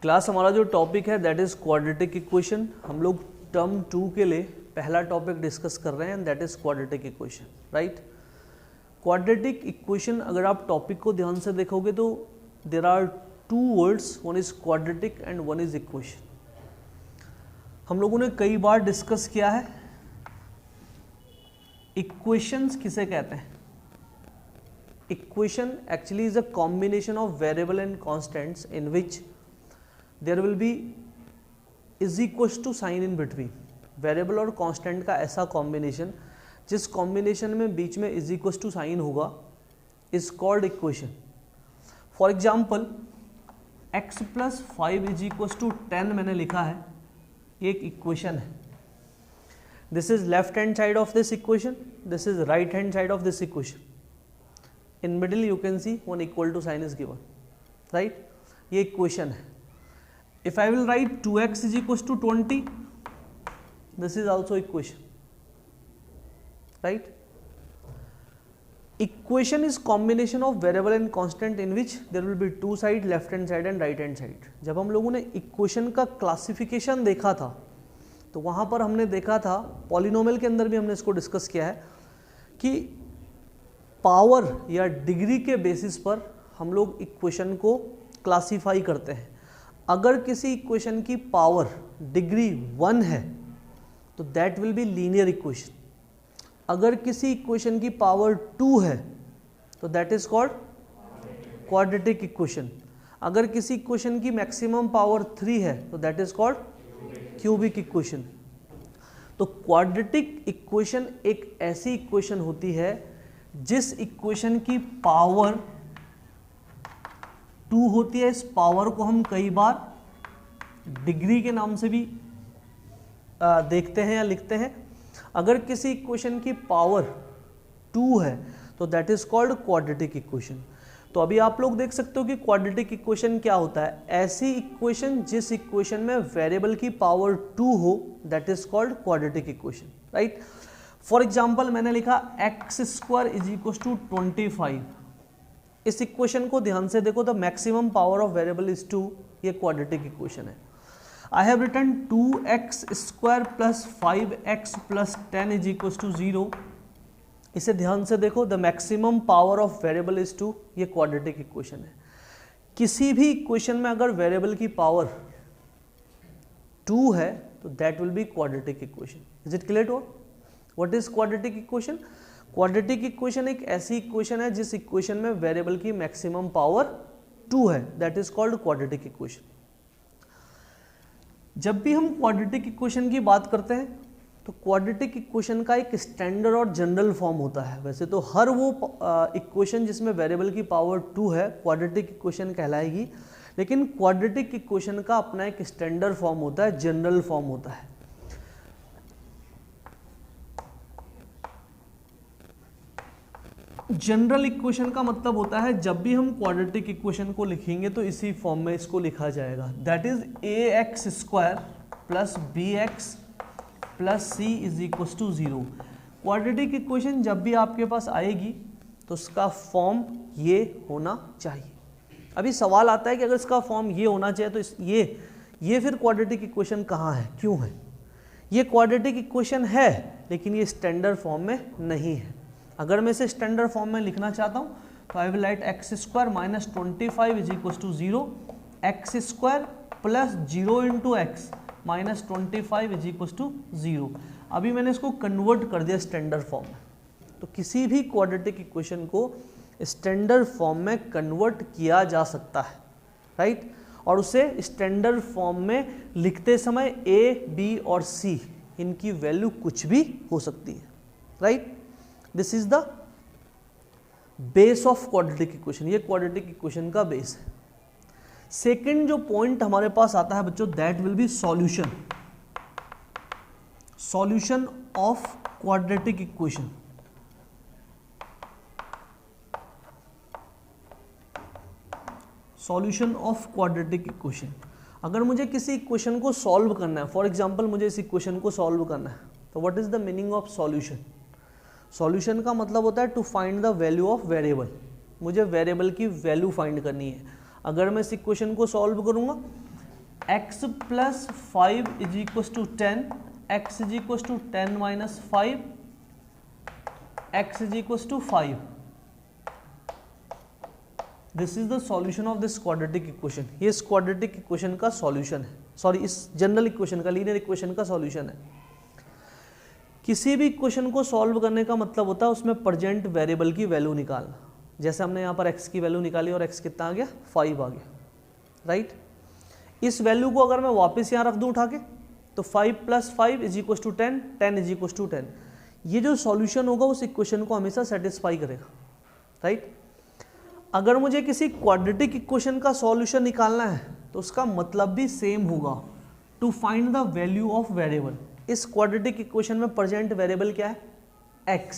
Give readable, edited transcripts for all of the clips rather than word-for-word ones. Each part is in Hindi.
क्लास हमारा जो टॉपिक है दैट इज क्वाड्रेटिक इक्वेशन। हम लोग टर्म 2 के लिए पहला टॉपिक डिस्कस कर रहे हैं that is quadratic equation, right. Quadratic equation अगर आप टॉपिक को ध्यान से देखोगे तो there are two words, one is quadratic and one is equation. हम लोगों ने कई बार डिस्कस किया है इक्वेशंस किसे कहते हैं। Equation actually is a combination of variable and constants in which there will be is equals to sign in between. Variable और कांस्टेंट का ऐसा कॉम्बिनेशन जिस कॉम्बिनेशन में बीच में इज इक्वल्स टू साइन होगा is called equation. For example x plus 5 is equals to 10 मैंने लिखा है, एक इक्वेशन है। This is left hand side of this equation, this is right hand side of this equation. In middle you can see one equal to sign is given, right. ये इक्वेशन है। If I will write 2x is equals to 20, this is also equation, right. Equation is combination of variable and constant in which there will be two side, left hand side and right hand side. जब हम लोगों ने इक्वेशन का क्लासिफिकेशन देखा था तो वहाँ पर हमने देखा था, पॉलिनोमियल के अंदर भी हमने इसको डिस्कस किया है कि पावर या डिग्री के बेसिस पर हम लोग इक्वेशन को क्लासीफाई करते हैं। अगर किसी इक्वेशन की पावर डिग्री 1 है तो that will be linear equation. अगर किसी इक्वेशन की पावर 2 है तो that is called quadratic equation. अगर किसी इक्वेशन की मैक्सिमम पावर 3 है तो that is called cubic equation. तो क्वाड्रेटिक इक्वेशन एक ऐसी इक्वेशन होती है जिस इक्वेशन की पावर 2 होती है। इस पावर को हम कई बार डिग्री के नाम से भी देखते हैं या लिखते हैं। अगर किसी इक्वेशन की पावर 2 है तो that is called quadratic equation. तो अभी आप लोग देख सकते हो कि क्वाड्रेटिक इक्वेशन क्या होता है। ऐसी इक्वेशन जिस इक्वेशन में वेरिएबल की पावर 2 हो that is called quadratic equation, right. For example मैंने लिखा x square is equal to 25। इस इक्वेशन को ध्यान से देखो, the maximum power of variable is 2। ये क्वाड्रेटिक इक्वेशन है। I have written 2x square plus 5x plus 10 is equals to 0। इसे ध्यान से देखो, the maximum power of variable is 2। ये क्वाड्रेटिक इक्वेशन है। किसी भी इक्वेशन में अगर वेरिएबल की पावर 2 है तो that will be quadratic equation. Is it clear to? What is quadratic equation? Quadratic equation एक ऐसी इक्वेशन है जिस इक्वेशन में वेरिएबल की मैक्सिमम पावर 2 है, that is called quadratic equation. जब भी हम क्वाड्रेटिक इक्वेशन की बात करते हैं तो क्वाड्रेटिक इक्वेशन का एक स्टैंडर्ड और जनरल फॉर्म होता है। वैसे तो हर वो इक्वेशन जिसमें वेरिएबल की पावर 2 है क्वाड्रेटिक इक्वेशन कहलाएगी, लेकिन क्वाड्रेटिक इक्वेशन का अपना एक स्टैंडर्ड फॉर्म होता है, जनरल फॉर्म होता है। जनरल इक्वेशन का मतलब होता है जब भी हम क्वाड्रेटिक इक्वेशन को लिखेंगे तो इसी फॉर्म में इसको लिखा जाएगा, that is ax square plus bx plus c is equal to 0। Quadratic equation जब भी आपके पास आएगी तो उसका फॉर्म ये होना चाहिए। अभी सवाल आता है कि अगर इसका फॉर्म ये होना चाहिए तो ये फिर क्वाड्रेटिक इक्वेशन कहाँ है, क्यों है? ये क्वाड्रेटिक इक्वेशन है लेकिन ये स्टैंडर्ड फॉर्म में नहीं है। अगर मैं इसे स्टैंडर्ड फॉर्म में लिखना चाहता हूँ तो I will write x square minus 25 is equal to 0, x square plus 0 into x minus 25 is equal to 0। अभी मैंने इसको कन्वर्ट कर दिया स्टैंडर्ड फॉर्म में। तो किसी भी क्वाड्रेटिक इक्वेशन को स्टैंडर्ड फॉर्म में कन्वर्ट किया जा सकता है, राइट। और उसे स्टैंडर्ड फॉर्म में लिखते समय a, b और c इनकी वैल्यू कुछ भी हो सकती है, right. This is the base of quadratic equation. ये क्वाड्रेटिक इक्वेशन का बेस है। सेकंड जो पॉइंट हमारे पास आता है बच्चों, that will B solution. Solution of quadratic equation. Solution of quadratic equation. अगर मुझे किसी इक्वेशन को सॉल्व करना है, फॉर एग्जांपल मुझे इस इक्वेशन को सॉल्व करना है, तो what is the meaning of solution? Solution का मतलब होता है to find the value of variable. मुझे वेरिएबल की वैल्यू फाइंड करनी है। अगर मैं इस इक्वेशन को सॉल्व करूंगा x plus 5 is equal to 10, x is equal to 10 minus 5, x is equal to 5. This is the solution of this quadratic equation. ये इस क्वाड्रेटिक इक्वेशन का सॉल्यूशन है, सॉरी इस जनरल इक्वेशन का, लीनियर इक्वेशन का सॉल्यूशन है. किसी भी इक्वेशन को सॉल्व करने का मतलब होता है उसमें प्रेजेंट वेरिएबल की वैल्यू निकालना. जैसे हमने यहाँ पर x की वैल्यू निकाली और x कितना आ गया, 5 आ गया, राइट. इस वैल्यू को अगर मैं वापस यहाँ रख दूँ उठा के, तो 5 plus 5 is equal to 10, 10 is equal to 10. ये जो सॉल्यूशन होगा उस इक्वेशन को हमेशा सेटिस्फाई करेगा, राइट. अगर मुझे किसी क्वाड्रेटिक इक्वेशन का सॉल्यूशन निकालना है तो उसका मतलब भी सेम होगा, to find the value of variable. इस क्वाड्रेटिक इक्वेशन में प्रेजेंट वेरिएबल क्या है, x.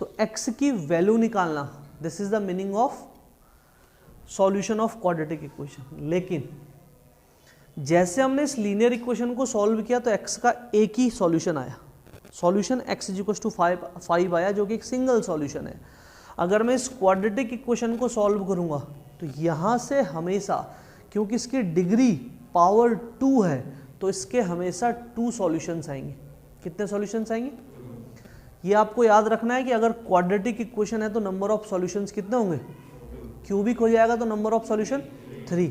तो x की वैल्यू निकालना, this is the meaning of solution of quadratic equation. लेकिन जैसे हमने इस लीनियर इक्वेशन को सॉल्व किया तो x का एक ही सॉल्यूशन आया, सॉल्यूशन x इज इक्वल टू 5 आया, जो कि एक सिंगल सॉल्यूशन है. अगर मैं इस क्वाड्रेटिक इक्वेशन को सॉल्व करूंगा तो यहाँ से हमेशा, क्योंकि इसकी डिग्री पावर 2 है, तो इसके हमेशा 2 सॉल्यूशंस आएंगे. कितने सॉल्यूशंस आएंगे, ये आपको याद रखना है कि अगर क्वाड्रेटिक इक्वेशन है तो नंबर ऑफ सॉल्यूशंस कितने होंगे, क्यूबिक हो जाएगा, तो नंबर ऑफ सॉल्यूशन 3.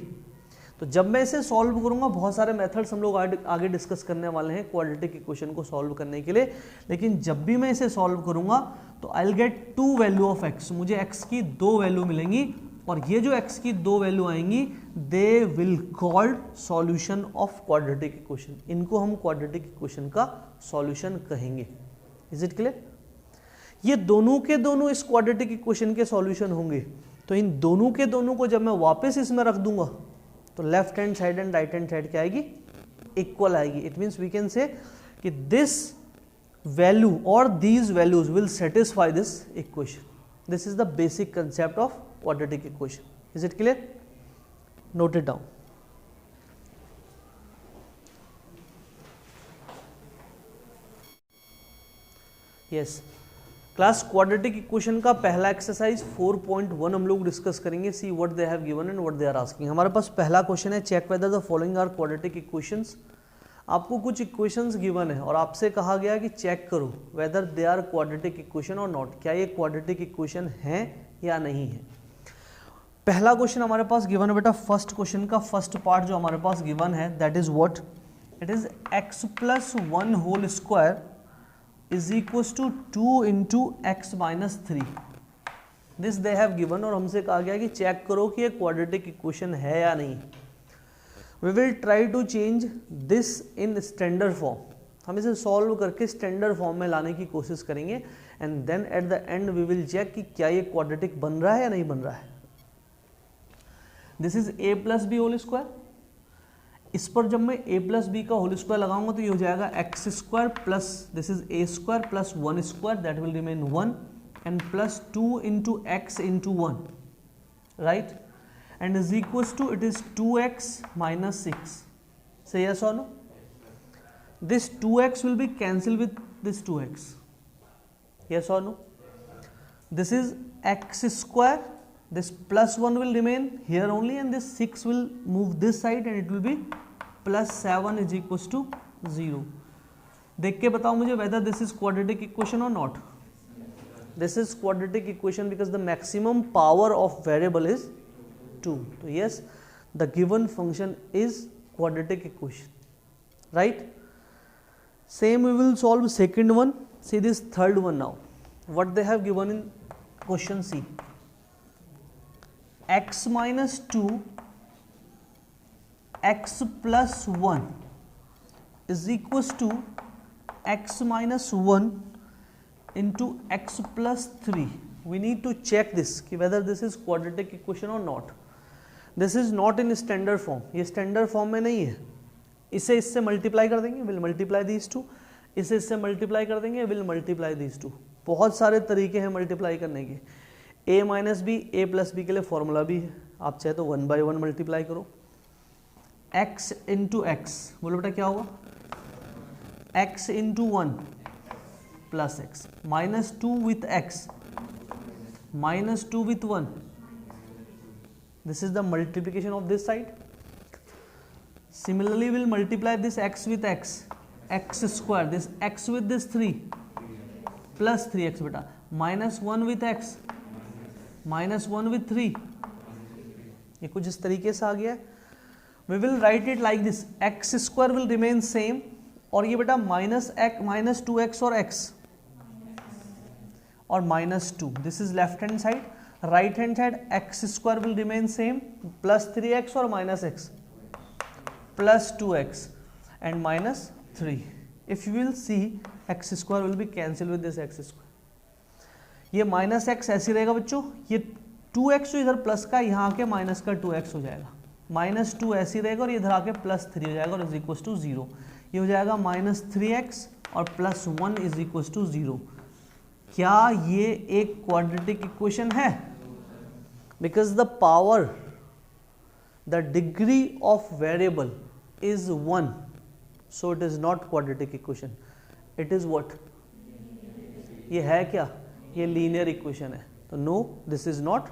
तो जब मैं इसे सॉल्व करूंगा, बहुत सारे मेथड्स हम लोग आगे डिस्कस करने वाले हैं क्वाड्रेटिक इक्वेशन को सॉल्व करने के लिए. लेकिन जब भी मैं इसे सॉल्व करूंगा तो I will get 2 value of x. मुझे x की 2 वैल्यू मिलेंगी, और ये जो x की 2 वैल्यू आएंगी, they will called solution of quadratic equation. इनको हम क्वाड्रेटिक इक्वेशन का सॉल्यूशन कहेंगे. Is it clear? ये दोनों के दोनों इस क्वाड्रेटिक इक्वेशन के सॉल्यूशन होंगे. तो इन दोनों के दोनों को जब मैं वापस इसमें रख दूंगा तो left hand side and right hand side क्या आएगी, इक्वल आएगी. It means we can say कि दिस वैल्यू और these values will satisfy this equation. This is the basic concept of quadratic equation. Is it clear? Note it down. Yes. Class quadratic equation का पहला एक्सरसाइज 4.1 हम लोग डिस्कस करेंगे. See what they have given and what they are asking. हमारे पास पहला क्वेश्चन है, check whether the following are quadratic equations. आपको कुछ इक्वेशंस गिवन है और आपसे कहा गया कि चेक करो whether they are quadratic equation और नॉट. क्या ये क्वाड्रेटिक इक्वेशन है या नहीं है. पहला क्वेश्चन हमारे पास गिवन है बेटा. फर्स्ट क्वेश्चन का फर्स्ट पार्ट जो हमारे पास गिवन है, that is what, it is x plus 1 whole square is equal to 2 into x minus 3. This they have given, और हमसे कहा गया कि चेक करो कि ये क्वाड्रेटिक इक्वेशन है या नहीं. We will try to change this in standard form. हम इसे सॉल्व करके स्टैंडर्ड फॉर्म में लाने की कोशिश करेंगे, and then at the end we will check कि क्या ये क्वाड्रेटिक बन रहा है या नहीं बन रहा है. This is a plus b whole square. इस पर जब मैं a प्लस बी का होल स्क्वायर लगाऊंगा तो ये हो जाएगा x square plus this is a square plus 1 square, that will remain 1, and plus 2 into x into 1, right, and is equal to it is 2x minus 6. Say yes और no. This 2x will be cancel with this 2x. Yes और no. This is x square, this plus 1 will remain here only, and this 6 will move this side and it will be plus 7 is equals to 0. देख के बताओ मुझे whether this is quadratic equation or not. This is quadratic equation because the maximum power of variable is 2. So yes, the given function is quadratic equation, right? Same we will solve second one. See this third one now. What they have given in question C. x minus 2 x plus 1 is equals to x minus 1 into x plus 3. We need to check this कि whether this is quadratic equation or not. This is not in standard form. ये standard form में नहीं है. इसे इससे multiply कर देंगे, will multiply these two. इसे इससे multiply कर देंगे, will multiply these two. बहुत सारे तरीके हैं multiply करने के. a minus b, a plus b के लिए फॉर्मूला भी है. आप चाहे तो 1 बाई 1 मल्टीप्लाई करो. x इंटू एक्स, बोलो बेटा क्या होगा, x into 1 plus x, minus 2 with x, minus 2 with 1. This is the multiplication of this side. Similarly, we'll multiply this x with x, x square, this x with this 3 plus 3x बेटा, minus 1 with x, minus 1 with 3, ये कुछ इस तरीके से आ गया है. We will write it like this, x square will remain same और ये बेटा minus 2x और x और minus 2, this is left hand side. Right hand side x square will remain same, plus 3x or minus x, plus 2x and minus 3. If you will see, x square will be cancelled with this x square. ये minus x ऐसे रहेगा बच्चों, ये 2x जो इधर प्लस का यहाँ आके माइनस का 2x हो जाएगा, माइनस 2 ऐसे रहेगा और इधर आके प्लस 3 हो जाएगा और इज इक्वल टू 0. ये हो जाएगा माइनस 3x और प्लस 1 इज इक्वल टू 0. क्या ये एक क्वाड्रेटिक इक्वेशन है? Because the power, the degree of variable is 1, so it is not quadratic equation. It is what? ये है क्या? ये linear equation है. तो no, this is not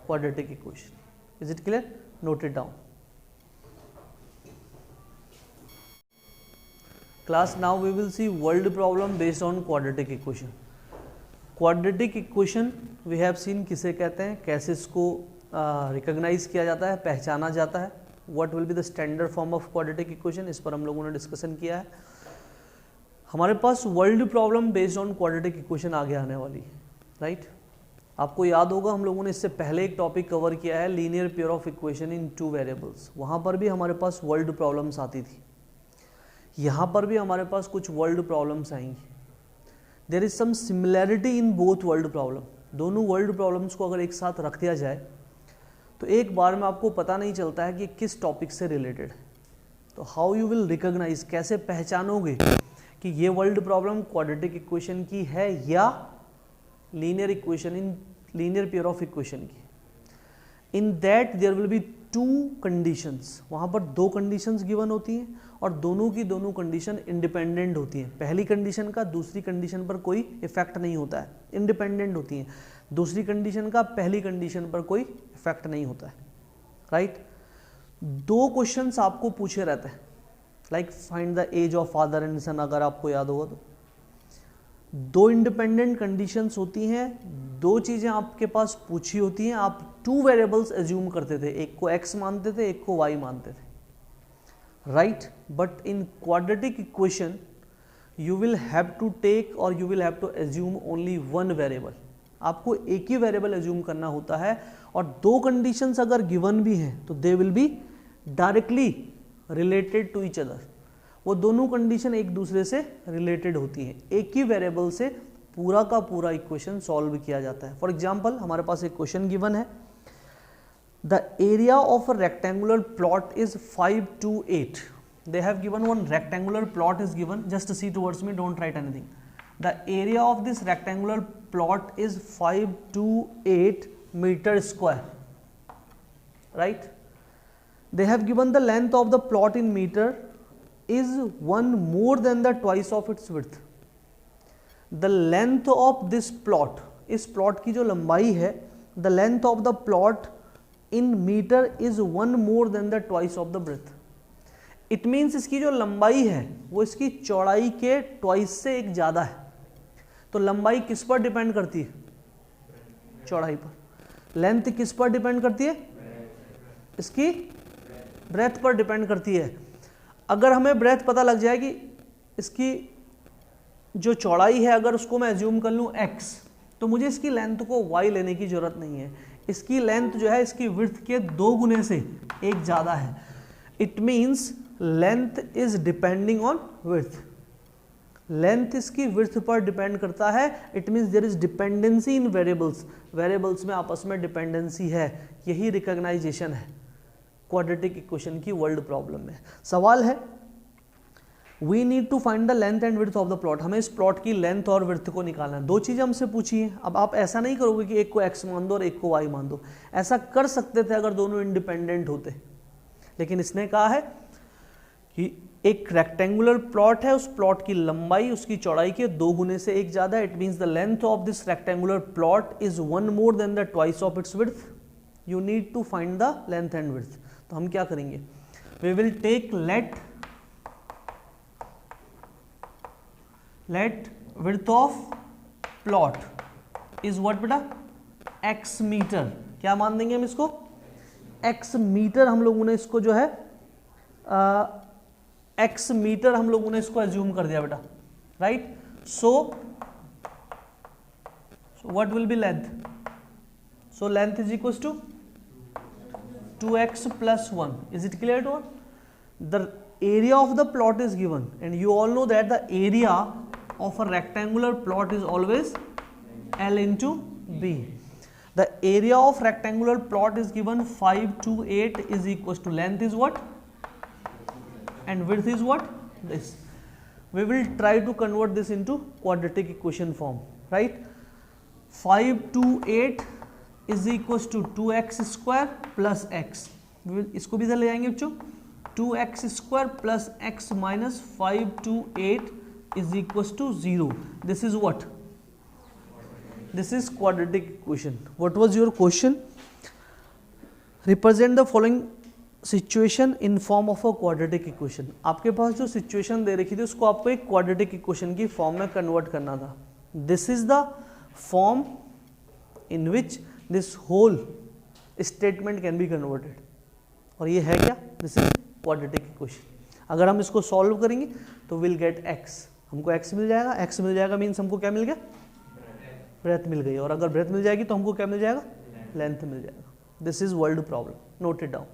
quadratic equation. Is it clear? Note it down. Class, now we will see world problem based on quadratic equation. Quadratic equation we have seen किसे कहते हैं, कैसे इसको recognize किया जाता है, पहचाना जाता है. What will be the standard form of quadratic equation, इस पर हम लोगों ने डिस्कशन किया है. हमारे पास word problem based on quadratic equation आगे आने वाली है, राइट? आपको याद होगा हम लोगों ने इससे पहले एक टॉपिक कवर किया है, linear pair of equation in 2 variables. वहाँ पर भी हमारे पास वर्ल्ड प्रॉब्लम्स आती थी, यहाँ पर भी हमारे पास कुछ वर्ल्ड प्रॉब्लम्स आएंगी. There is some similarity in both word problem. दोनों वर्ल्ड प्रॉब्लम्स को अगर एक साथ रख दिया जाए तो एक बार में आपको पता नहीं चलता है कि किस टॉपिक से रिलेटेड है. तो हाउ यू विल रिकॉग्नाइज, कैसे पहचानोगे कि ये वर्ल्ड प्रॉब्लम क्वाड्रेटिक इक्वेशन की है या linear equation in linear pair of equation की? In that there will be 2 conditions. वहाँ पर 2 कंडीशंस गिवन होती हैं और दोनों की दोनों कंडीशन इंडिपेंडेंट होती हैं. पहली कंडीशन का दूसरी कंडीशन पर कोई इफेक्ट नहीं होता है, इंडिपेंडेंट होती हैं. दूसरी कंडीशन का पहली कंडीशन पर कोई इफेक्ट नहीं होता है, राइट? 2 क्वेश्चंस आपको पूछे रहते हैं, like find the age of father and son, अगर आपको याद होगा तो. 2 इंडिपेंडेंट कंडीशंस होती हैं, 2 चीजें आपके पास पूछी होती हैं. आप 2 वेरिएबल्स एज्यूम करते थे, एक को x मानते थे, एक को y मानते थे, right? But in quadratic equation you will have to take or you will have to assume only 1 variable. आपको एक ही वेरिएबल एज्यूम करना होता है और 2 कंडीशंस अगर गिवन भी हैं तो they will be directly related to each other. वो दोनों कंडीशन एक दूसरे से रिलेटेड होती हैं. एक ही वेरिएबल से पूरा का पूरा इक्वेशन सॉल्व किया जाता है. फॉर एग्जांपल हमारे पास एक क्वेश्चन गिवन है, the area of a rectangular plot is 5 to 8. They have given one rectangular plot is given, just see towards me, don't write anything. The area of this rectangular plot is 5 to 8 meter square, right? They have given the length of the plot in meter is 1 more than the twice of its width. The length of this plot, इस plot की जो लंबाई है, the length of the plot in meter is 1 more than the twice of the breadth. It means इसकी जो लंबाई है वो इसकी चौड़ाई के twice से एक ज़्यादा है. तो लंबाई किस पर डिपेंड करती है? चौड़ाई पर. लेंथ किस पर डिपेंड करती है? इसकी ब्रेथ पर डिपेंड करती है. अगर हमें ब्रेथ पता लग जाए कि इसकी जो चौड़ाई है अगर उसको मैं एज्यूम कर लूँ x, तो मुझे इसकी लेंथ को y लेने की जरूरत नहीं है. इसकी लेंथ जो है इसकी विड्थ के 2 गुने से एक ज़्यादा है. It means length is depending on width. Length इसकी विड्थ पर डिपेंड करता है. It means there is dependency in variables. Variables में आपस में डिपेंडेंसी है. यही रिकॉग्नाइजेशन है क्वाड्रेटिक इक्वेशन की वर्ल्ड प्रॉब्लम में. सवाल है, we need to find the length and width of the plot. हमें इस प्लॉट की लेंथ और विड्थ को निकालना है. 2 चीजें हमसे पूछी हैं. अब आप ऐसा नहीं करोगे कि एक को x मान दो और एक को y मान दो. ऐसा कर सकते थे अगर दोनों इंडिपेंडेंट होते, लेकिन इसने कहा है कि एक रेक्टेंगुलर प्लॉट है, उस प्लॉट की लंबाई उसकी चौड़ाई के 2 गुने से एक ज्यादा है. It means the length of this rectangular plot is 1 more than the twice of its width. You need to find the length and width. तो हम क्या करेंगे, we will take let width of plot is what बेटा, x मीटर. क्या मान देंगे हम इसको, x मीटर हम लोगों ने इसको जो है x मीटर हम लोगों ने इसको एज्यूम कर दिया बेटा, right. So what will be length? So length is equals to 2x plus 1. Is it clear to all? The area of the plot is given, and you all know that the area of a rectangular plot is always L into B. The area of rectangular plot is given 528 is equals to length is what and width is what, this. We will try to convert this into quadratic equation form, right. 528 is equals to 2x square plus x. इसको भी इधर ले जाएंगे बच्चों. 2x square plus x minus 528 is equals to 0. This is what? This is quadratic equation. What was your question? Represent the following situation in form of a quadratic equation. आपके पास जो situation दे रखी थी उसको आपको एक quadratic equation की form में convert करना था. This is the form in which this whole statement can be converted. और ये है क्या? This is quadratic equation. अगर हम इसको solve करेंगे तो we'll get x. हमको x मिल जाएगा. x मिल जाएगा means हमको क्या मिल गया? breadth मिल गई. और अगर breadth मिल जाएगी तो हमको क्या मिल जाएगा? length मिल जाएगा. This is world problem. Note it down.